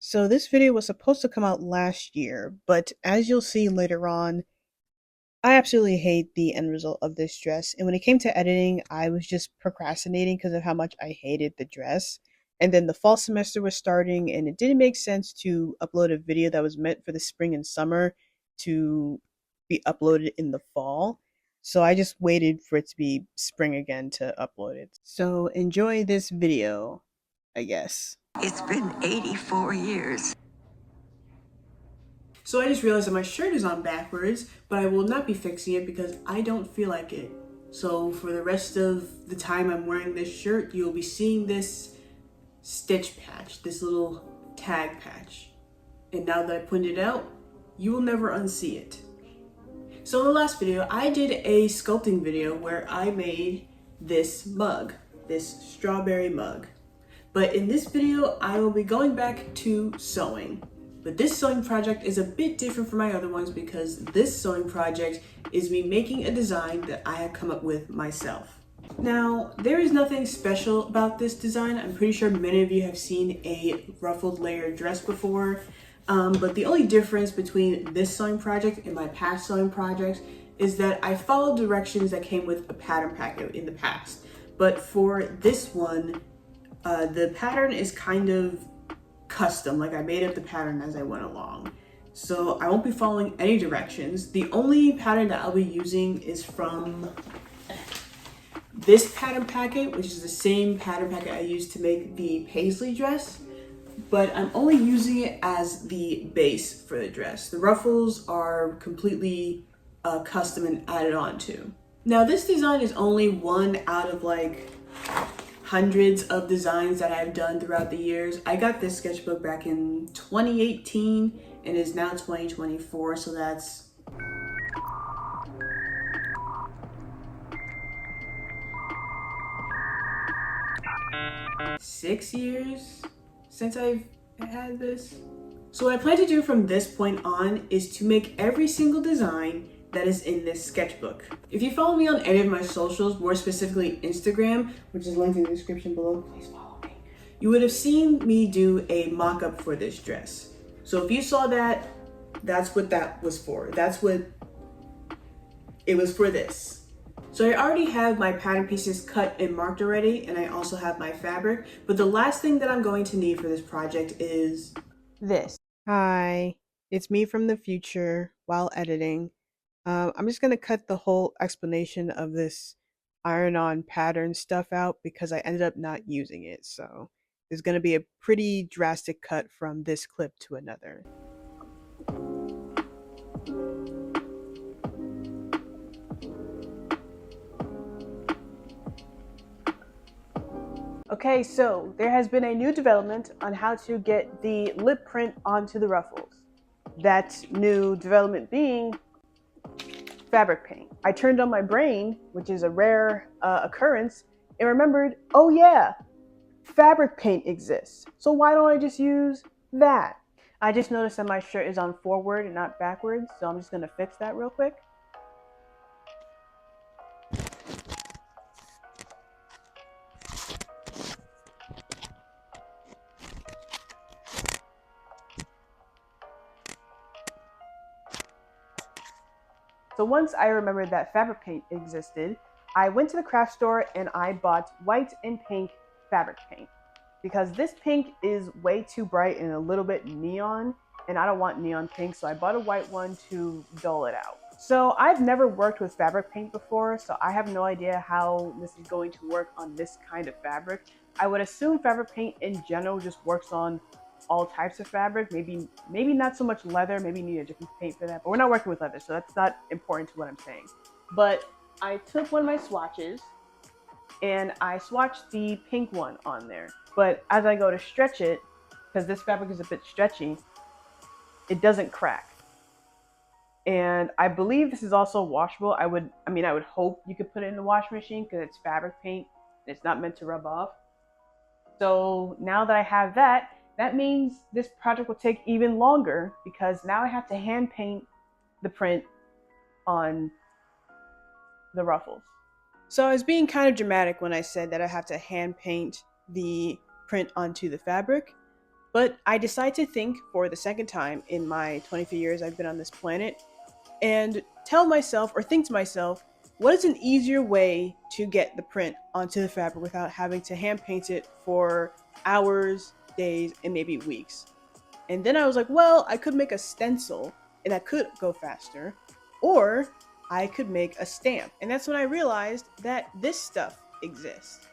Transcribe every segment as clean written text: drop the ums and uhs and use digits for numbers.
So this video was supposed to come out last year, but as you'll see later on, I absolutely hate the end result of this dress. And when it came to editing, I was just procrastinating because of how much I hated the dress. And then the fall semester was starting, and it didn't make sense to upload a video that was meant for the spring and summer to be uploaded in the fall. So I just waited for it to be spring again to upload it. So enjoy this video, I guess. It's been 84 years. So I just realized that my shirt is on backwards, but I will not be fixing it because I don't feel like it. So for the rest of the time I'm wearing this shirt, you'll be seeing this stitch patch, this little tag patch. And now that I pointed it out, you will never unsee it. So in the last video, I did a sculpting video where I made this mug, this strawberry mug. But in this video, I will be going back to sewing. But this sewing project is a bit different from my other ones because this sewing project is me making a design that I have come up with myself. Now, there is nothing special about this design. I'm pretty sure many of you have seen a ruffled layer dress before. But the only difference between this sewing project and my past sewing projects is that I followed directions that came with a pattern packet in the past. But for this one, the pattern is kind of custom, like I made up the pattern as I went along. So I won't be following any directions. The only pattern that I'll be using is from this pattern packet, which is the same pattern packet I used to make the paisley dress, but I'm only using it as the base for the dress. The ruffles are completely custom and added on to. Now this design is only one out of like hundreds of designs that I've done throughout the years. I got this sketchbook back in 2018 and it is now 2024, so that's six years since I've had this. So what I plan to do from this point on is to make every single design that is in this sketchbook. If you follow me on any of my socials, more specifically Instagram, which is linked in the description below, please follow me. You would have seen me do a mock-up for this dress. So if you saw that, that's what that was for. That's what it was for this. So I already have my pattern pieces cut and marked already, and I also have my fabric, but the last thing that I'm going to need for this project is this. Hi, it's me from the future while editing. I'm just going to cut the whole explanation of this iron-on pattern stuff out because I ended up not using it. So there's going to be a pretty drastic cut from this clip to another. Okay, so there has been a new development on how to get the lip print onto the ruffles. That new development being fabric paint. I turned on my brain, which is a rare occurrence, and remembered, oh yeah, fabric paint exists. So why don't I just use that? I just noticed that my shirt is on forward and not backwards, so I'm just gonna fix that real quick. So once I remembered that fabric paint existed, I went to the craft store and I bought white and pink fabric paint because this pink is way too bright and a little bit neon, and I don't want neon pink, so I bought a white one to dull it out. So I've never worked with fabric paint before, so I have no idea how this is going to work on this kind of fabric. I would assume fabric paint in general just works on all types of fabric, maybe not so much leather, maybe you need a different paint for that, but we're not working with leather, so that's not important to what I'm saying. But I took one of my swatches and I swatched the pink one on there, but as I go to stretch it, because this fabric is a bit stretchy, it doesn't crack. And I believe this is also washable. I would hope you could put it in the washing machine because it's fabric paint and it's not meant to rub off. So now that I have that, that means this project will take even longer because now I have to hand paint the print on the ruffles. So I was being kind of dramatic when I said that I have to hand paint the print onto the fabric, But I decided to think for the second time in my 23 years I've been on this planet and tell myself or think to myself, what is an easier way to get the print onto the fabric without having to hand paint it for hours, days, and maybe weeks? And then I was like, well, I could make a stencil and that could go faster, or I could make a stamp. And that's when I realized that this stuff exists.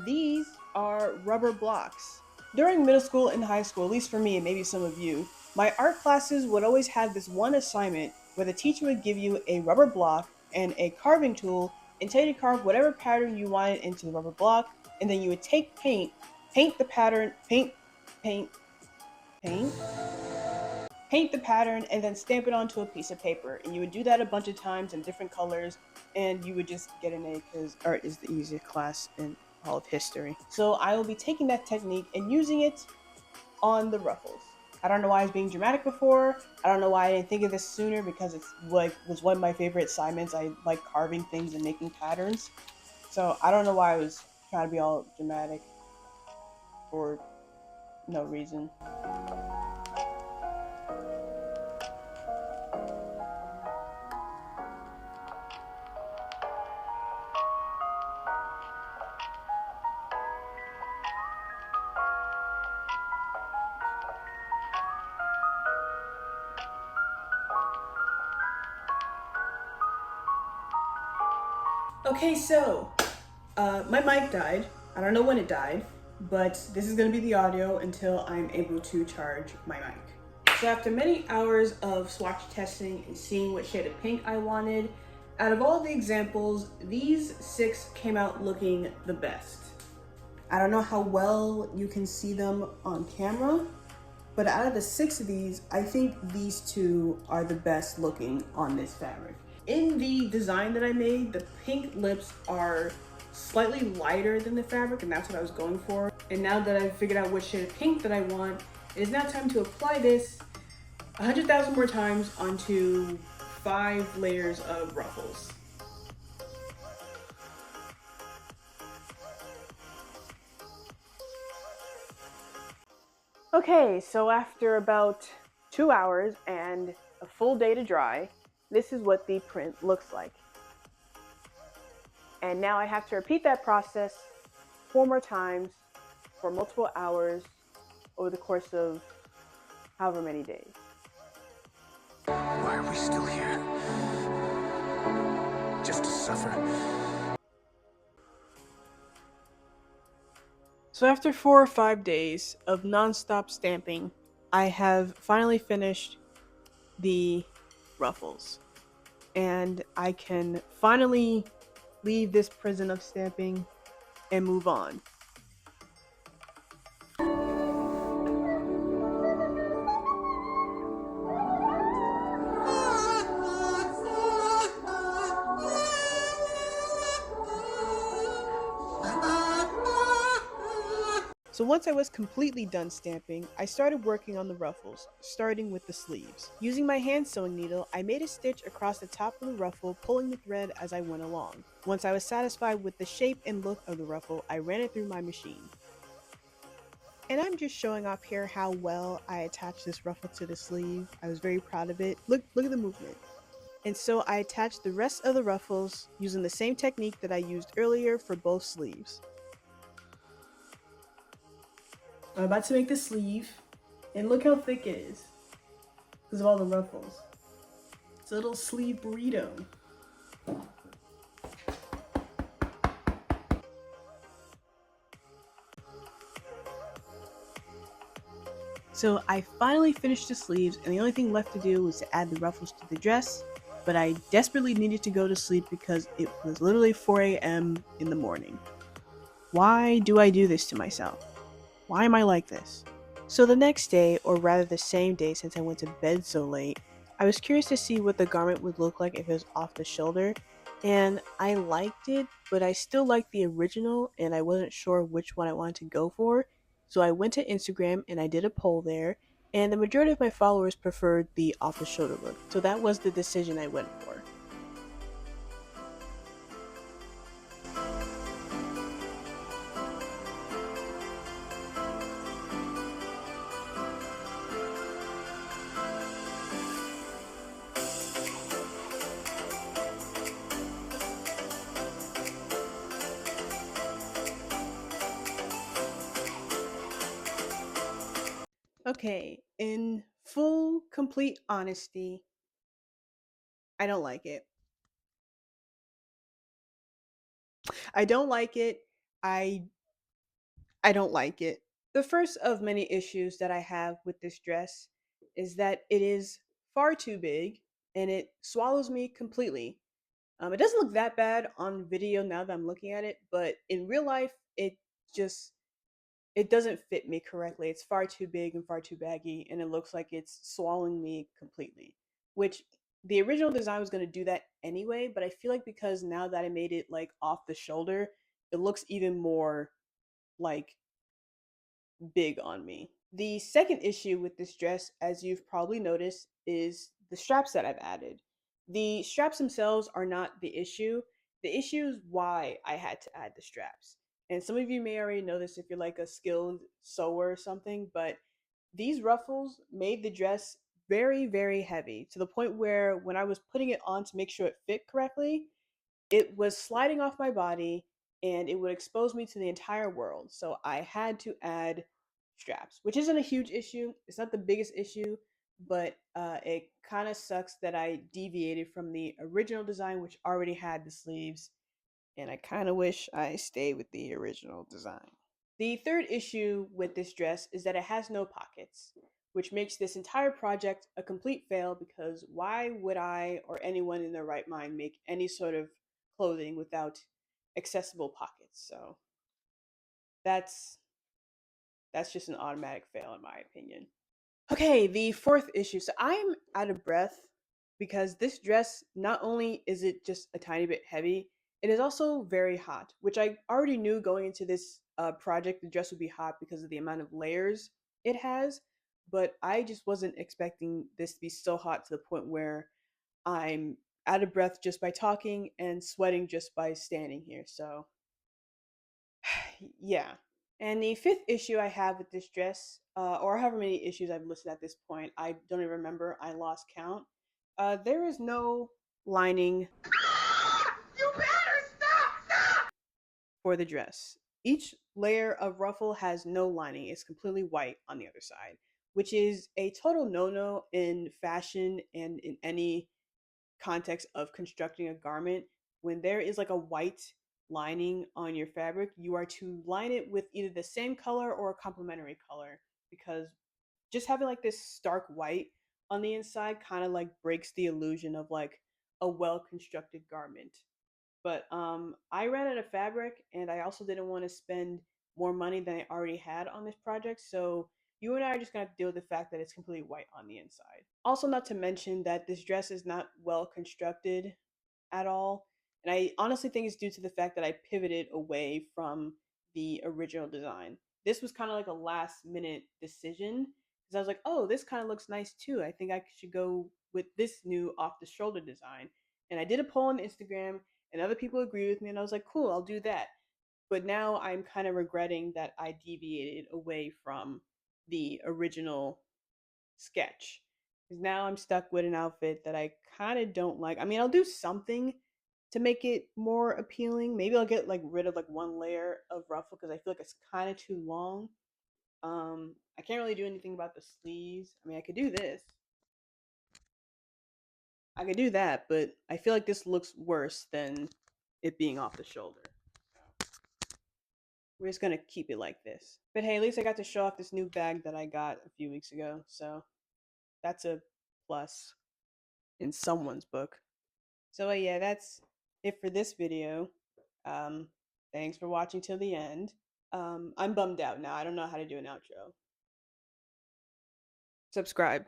These are rubber blocks. During middle school and high school, at least for me and maybe some of you, my art classes would always have this one assignment where the teacher would give you a rubber block and a carving tool and tell you to carve whatever pattern you wanted into the rubber block, and then you would take paint, paint the pattern, paint, paint, paint the pattern, and then stamp it onto a piece of paper. And you would do that a bunch of times in different colors, and you would just get an A because art is the easiest class in all of history. So I will be taking that technique and using it on the ruffles. I don't know why I was being dramatic before. I don't know why I didn't think of this sooner, because it's like was one of my favorite assignments. I like carving things and making patterns. So I don't know why I was trying to be all dramatic for no reason. Okay, so my mic died. I don't know when it died, but this is going to be the audio until I'm able to charge my mic. So after many hours of swatch testing and seeing what shade of pink I wanted, out of all the examples, these 6 came out looking the best. I don't know how well you can see them on camera, but out of the 6 of these, I think these 2 are the best looking on this fabric. In the design that I made, the pink lips are slightly lighter than the fabric, and that's what I was going for. And now that I've figured out which shade of pink that I want, it is now time to apply this 100,000 more times onto 5 layers of ruffles. Okay, so after about 2 hours and a full day to dry, this is what the print looks like. And now I have to repeat that process 4 more times for multiple hours over the course of however many days. Why are we still here? Just to suffer? So after 4 or 5 days of non-stop stamping, I have finally finished the ruffles. And I can finally leave this prison of stamping and move on. So once I was completely done stamping, I started working on the ruffles, starting with the sleeves. Using my hand sewing needle, I made a stitch across the top of the ruffle, pulling the thread as I went along. Once I was satisfied with the shape and look of the ruffle, I ran it through my machine. And I'm just showing off here how well I attached this ruffle to the sleeve. I was very proud of it. Look at the movement. And so I attached the rest of the ruffles using the same technique that I used earlier for both sleeves. I'm about to make the sleeve, and look how thick it is because of all the ruffles. It's a little sleeve burrito. So I finally finished the sleeves, and the only thing left to do was to add the ruffles to the dress, but I desperately needed to go to sleep because it was literally 4 a.m. in the morning. Why do I do this to myself? Why am I like this? So the next day, or rather the same day since I went to bed so late, I was curious to see what the garment would look like if it was off the shoulder, and I liked it, but I still liked the original and I wasn't sure which one I wanted to go for. So I went to Instagram and I did a poll there, and the majority of my followers preferred the off the shoulder look. So that was the decision I went for. Okay, in full, complete honesty, I don't like it. I don't like it. I I don't like it. The first of many issues that I have with this dress is that it is far too big and it swallows me completely. It doesn't look that bad on video now that I'm looking at it, but in real life, just it doesn't fit me correctly. It's far too big and far too baggy, and it looks like it's swallowing me completely. Which the original design was going to do that anyway, but I feel like because now that I made it like off the shoulder, it looks even more like big on me. The second issue with this dress, as you've probably noticed, is the straps that I've added. The straps themselves are not the issue. The issue is why I had to add the straps. And some of you may already know this if you're like a skilled sewer or something, but these ruffles made the dress very, very heavy to the point where when I was putting it on to make sure it fit correctly, it was sliding off my body and it would expose me to the entire world. So I had to add straps, which isn't a huge issue. It's not the biggest issue, but it kind of sucks that I deviated from the original design, which already had the sleeves. And I kind of wish I stayed with the original design. The third issue with this dress is that it has no pockets, which makes this entire project a complete fail because why would I or anyone in their right mind make any sort of clothing without accessible pockets? So that's that's just an automatic fail in my opinion. Okay, the fourth issue. So I'm out of breath because this dress, not only is it just a tiny bit heavy, it is also very hot, which I already knew going into this project the dress would be hot because of the amount of layers it has. But I just wasn't expecting this to be so hot to the point where I'm out of breath just by talking and sweating just by standing here. So, yeah. And the fifth issue I have with this dress, or however many issues I've listed at this point, I don't even remember. I lost count. There is no lining for the dress. Each layer of ruffle has no lining. It's completely white on the other side, which is a total no-no in fashion and in any context of constructing a garment. When there is like a white lining on your fabric, you are to line it with either the same color or a complementary color because just having like this stark white on the inside kind of like breaks the illusion of like a well constructed garment. But I ran out of fabric and I also didn't want to spend more money than I already had on this project. So you and I are just gonna have to deal with the fact that it's completely white on the inside. Also, not to mention that this dress is not well constructed at all. And I honestly think it's due to the fact that I pivoted away from the original design. This was kind of like a last minute decision because I was like, oh, this kind of looks nice too. I think I should go with this new off the shoulder design. And I did a poll on Instagram and other people agreed with me. And I was like, cool, I'll do that. But now I'm kind of regretting that I deviated away from the original sketch. Because now I'm stuck with an outfit that I kind of don't like. I mean, I'll do something to make it more appealing. Maybe I'll get like rid of like one layer of ruffle because I feel like it's kind of too long. I can't really do anything about the sleeves. I mean, I could do this. I could do that, but I feel like this looks worse than it being off the shoulder. We're just gonna keep it like this. But hey, at least I got to show off this new bag that I got a few weeks ago. So that's a plus in someone's book. So yeah, that's it for this video. Um, Thanks for watching till the end. I'm bummed out now. I don't know how to do an outro. Subscribe.